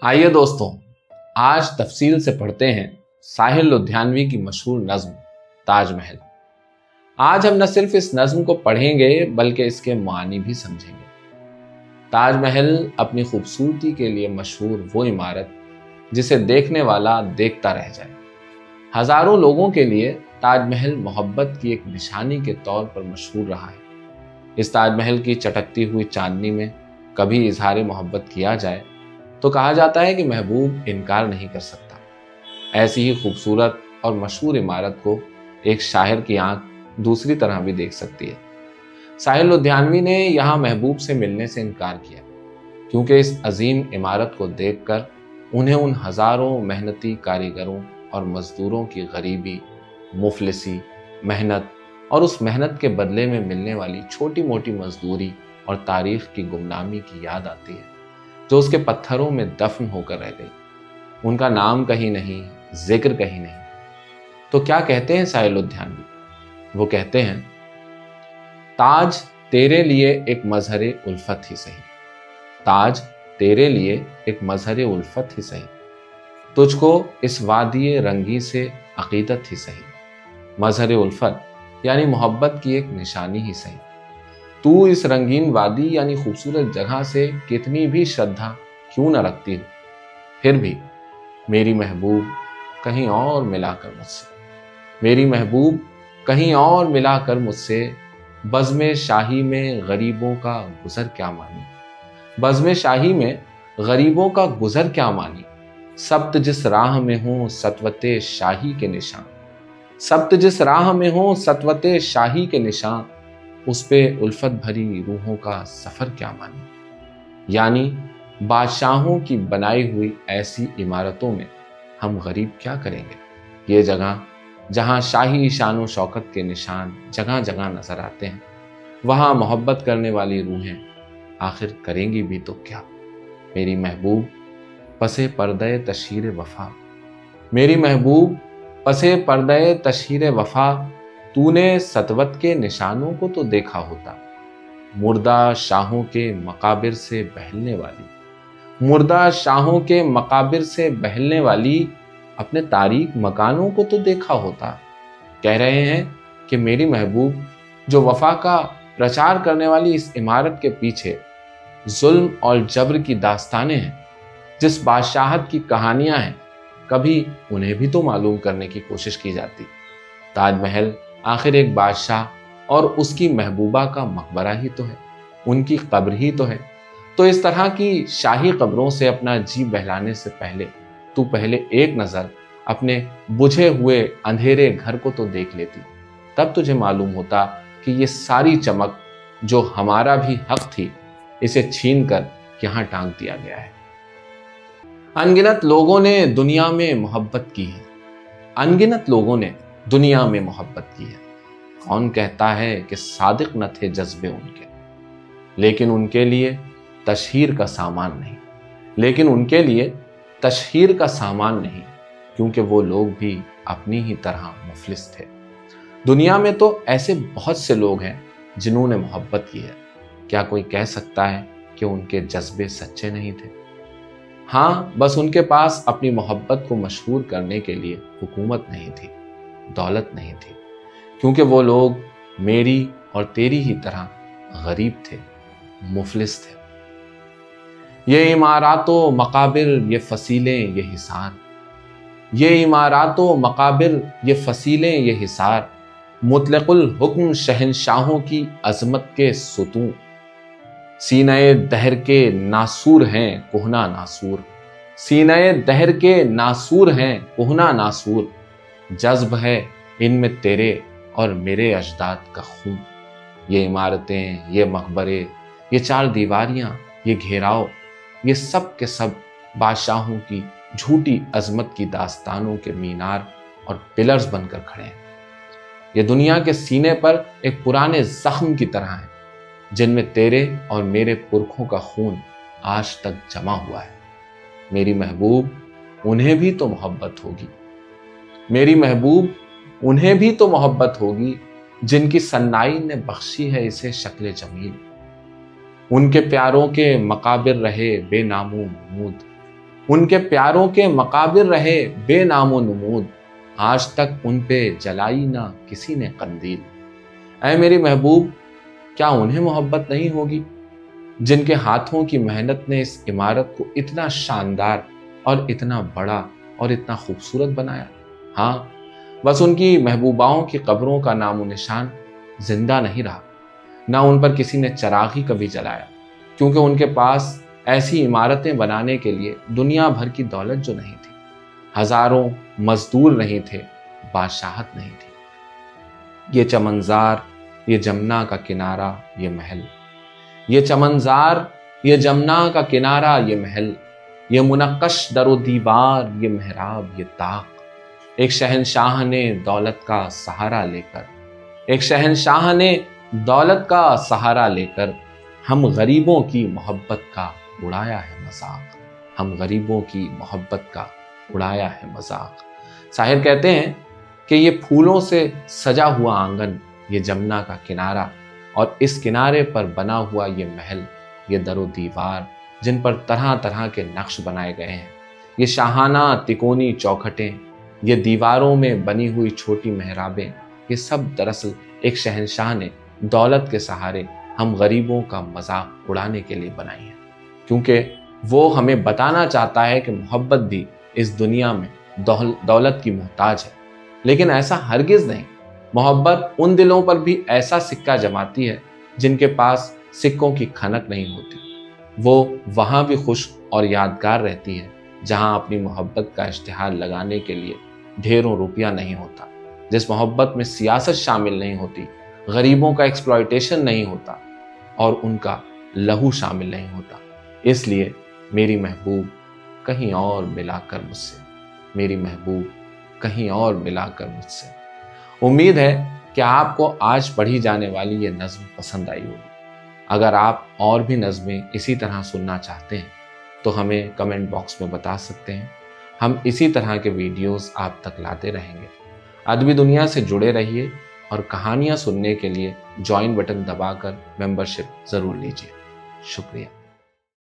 आइए दोस्तों, आज तफसील से पढ़ते हैं साहिर लुधियानवी की मशहूर नज्म ताजमहल। आज हम न सिर्फ इस नज्म को पढ़ेंगे बल्कि इसके मानी भी समझेंगे। ताजमहल अपनी खूबसूरती के लिए मशहूर वो इमारत जिसे देखने वाला देखता रह जाए। हजारों लोगों के लिए ताजमहल मोहब्बत की एक निशानी के तौर पर मशहूर रहा है। इस ताजमहल की चटकती हुई चांदनी में कभी इजहार मोहब्बत किया जाए तो कहा जाता है कि महबूब इनकार नहीं कर सकता। ऐसी ही खूबसूरत और मशहूर इमारत को एक शायर की आंख दूसरी तरह भी देख सकती है। साहिर लुधियानवी ने यहाँ महबूब से मिलने से इनकार किया क्योंकि इस अजीम इमारत को देखकर उन्हें उन हजारों मेहनती कारीगरों और मजदूरों की गरीबी, मुफलिसी, मेहनत और उस मेहनत के बदले में मिलने वाली छोटी मोटी मजदूरी और तारीख की गुमनामी की याद आती है जो उसके पत्थरों में दफन होकर रह गई। उनका नाम कहीं नहीं, जिक्र कहीं नहीं। तो क्या कहते हैं साहिर लुधियानवी? वो कहते हैं, ताज तेरे लिए एक मजहरे उल्फत ही सही, ताज तेरे लिए एक मजहरे उल्फत ही सही, तुझको इस वादिये रंगी से अकीदत ही सही। मजहरे उल्फत यानी मोहब्बत की एक निशानी ही सही। तू इस रंगीन वादी यानी खूबसूरत जगह से कितनी भी श्रद्धा क्यों न रखती हो, फिर भी मेरी महबूब कहीं और मिलाकर मुझसे, मेरी महबूब कहीं और मिलाकर मुझसे, बज़्म शाही में गरीबों का गुजर क्या मानी, बज़्म शाही में गरीबों का गुजर क्या मानी। सब्त जिस राह में हो सतवते शाही के निशान, सब्त जिस राह में हो सतवते शाही के निशान, उस पे उल्फत भरी रूहों का सफर क्या मानी। यानी बादशाहों की बनाई हुई ऐसी इमारतों में हम गरीब क्या करेंगे। ये जगह जहाँ शाही शान व शौकत के निशान जगह जगह नजर आते हैं, वहाँ मोहब्बत करने वाली रूहें आखिर करेंगी भी तो क्या। मेरी महबूब पसे पर्दे तशहीर वफा, मेरी महबूब पसे पर्दे तशहीर वफा, तूने सतवत के निशानों को तो देखा होता। मुर्दा शाहों के मकाबिर से बहलने वाली, मुर्दा शाहों के मकाबिर से बहलने वाली, अपने तारीक मकानों को तो देखा होता। कह रहे हैं कि मेरी महबूब जो वफा का प्रचार करने वाली इस इमारत के पीछे जुल्म और जबर की दास्तानें हैं, जिस बादशाहत की कहानियां हैं, कभी उन्हें भी तो मालूम करने की कोशिश की जाती। ताजमहल आखिर एक बादशाह और उसकी महबूबा का मकबरा ही तो है, उनकी कब्र ही तो है। तो इस तरह की शाही कब्रों से अपना जी बहलाने से पहले तू पहले एक नज़र अपने बुझे हुए अंधेरे घर को तो देख लेती, तब तुझे मालूम होता कि ये सारी चमक जो हमारा भी हक थी, इसे छीन कर यहाँ टांग दिया गया है। अनगिनत लोगों ने दुनिया में मोहब्बत की है, अनगिनत लोगों ने दुनिया में मोहब्बत की है। कौन कहता है कि सादिक न थे जज्बे उनके, लेकिन उनके लिए तशहीर का सामान नहीं, लेकिन उनके लिए तशहीर का सामान नहीं, क्योंकि वो लोग भी अपनी ही तरह मुफलिस थे। दुनिया में तो ऐसे बहुत से लोग हैं जिन्होंने मोहब्बत की है। क्या कोई कह सकता है कि उनके जज्बे सच्चे नहीं थे? हाँ, बस उनके पास अपनी मोहब्बत को मशहूर करने के लिए हुकूमत नहीं थी, दौलत नहीं थी, क्योंकि वो लोग मेरी और तेरी ही तरह गरीब थे, मुफलिस थे। ये इमारातों मकाबिर ये फसीलें ये हिसार, ये इमारातों मकाबिर ये फसीलें ये हिसार, मुतलकुल हुक्म शहनशाहों की अजमत के सुतूं, सीने दहर के नासूर हैं कोहना नासूर, सीने दहर के नासूर हैं कोहना नासूर, जज्ब है इनमें तेरे और मेरे अजदाद का खून। ये इमारतें, ये मकबरे, ये चार दीवारियां, ये घेराव, ये सब के सब बादशाहों की झूठी अजमत की दास्तानों के मीनार और पिलर्स बनकर खड़े हैं। ये दुनिया के सीने पर एक पुराने जख्म की तरह है, जिनमें तेरे और मेरे पुरखों का खून आज तक जमा हुआ है। मेरी महबूब उन्हें भी तो मोहब्बत होगी, मेरी महबूब उन्हें भी तो मोहब्बत होगी, जिनकी सन्नाई ने बख्शी है इसे शक्ल जमील। उनके प्यारों के मकाबिर रहे बेनामो महमूद, उनके प्यारों के मकाबिर रहे बेनामो नमूद, आज तक उन पे जलाई ना किसी ने कंदील। ऐ मेरी महबूब, क्या उन्हें मोहब्बत नहीं होगी जिनके हाथों की मेहनत ने इस इमारत को इतना शानदार और इतना बड़ा और इतना खूबसूरत बनाया। हाँ, बस उनकी महबूबाओं की कब्रों का नामो निशान जिंदा नहीं रहा, ना उन पर किसी ने चराग ही कभी जलाया, क्योंकि उनके पास ऐसी इमारतें बनाने के लिए दुनिया भर की दौलत जो नहीं थी, हजारों मजदूर नहीं थे, बादशाहत नहीं थी। ये चमनजार, ये जमुना का किनारा, ये महल, ये चमनजार, ये जमुना का किनारा, ये महल, ये मुनक्कश दरो दीवार, ये मेहराब, ये ताक। एक शहंशाह ने दौलत का सहारा लेकर, एक शहंशाह ने दौलत का सहारा लेकर हम गरीबों की मोहब्बत का उड़ाया है मजाक, हम गरीबों की मोहब्बत का उड़ाया है मजाक। शायर कहते हैं कि ये फूलों से सजा हुआ आंगन, ये जमुना का किनारा, और इस किनारे पर बना हुआ ये महल, ये दरो दीवार जिन पर तरह तरह के नक्श बनाए गए हैं, ये शाहाना तिकोनी चौखटें, ये दीवारों में बनी हुई छोटी मेहराबें, ये सब दरअसल एक शहंशाह ने दौलत के सहारे हम गरीबों का मजाक उड़ाने के लिए बनाई है, क्योंकि वो हमें बताना चाहता है कि मोहब्बत भी इस दुनिया में दौलत की मोहताज है। लेकिन ऐसा हरगिज नहीं। मोहब्बत उन दिलों पर भी ऐसा सिक्का जमाती है जिनके पास सिक्कों की खनक नहीं होती। वो वहां भी खुश और यादगार रहती है जहां अपनी मोहब्बत का इश्तिहार लगाने के लिए ढेरों रुपया नहीं होता, जिस मोहब्बत में सियासत शामिल नहीं होती, गरीबों का एक्सप्लॉयटेशन नहीं होता और उनका लहू शामिल नहीं होता। इसलिए मेरी महबूब कहीं और मिलाकर मुझसे, मेरी महबूब कहीं और मिलाकर मुझसे। उम्मीद है कि आपको आज पढ़ी जाने वाली ये नज़्म पसंद आई होगी। अगर आप और भी नज़्में इसी तरह सुनना चाहते हैं तो हमें कमेंट बॉक्स में बता सकते हैं। हम इसी तरह के वीडियोस आप तक लाते रहेंगे। अदबी दुनिया से जुड़े रहिए और कहानियाँ सुनने के लिए ज्वाइन बटन दबाकर मेंबरशिप ज़रूर लीजिए। शुक्रिया।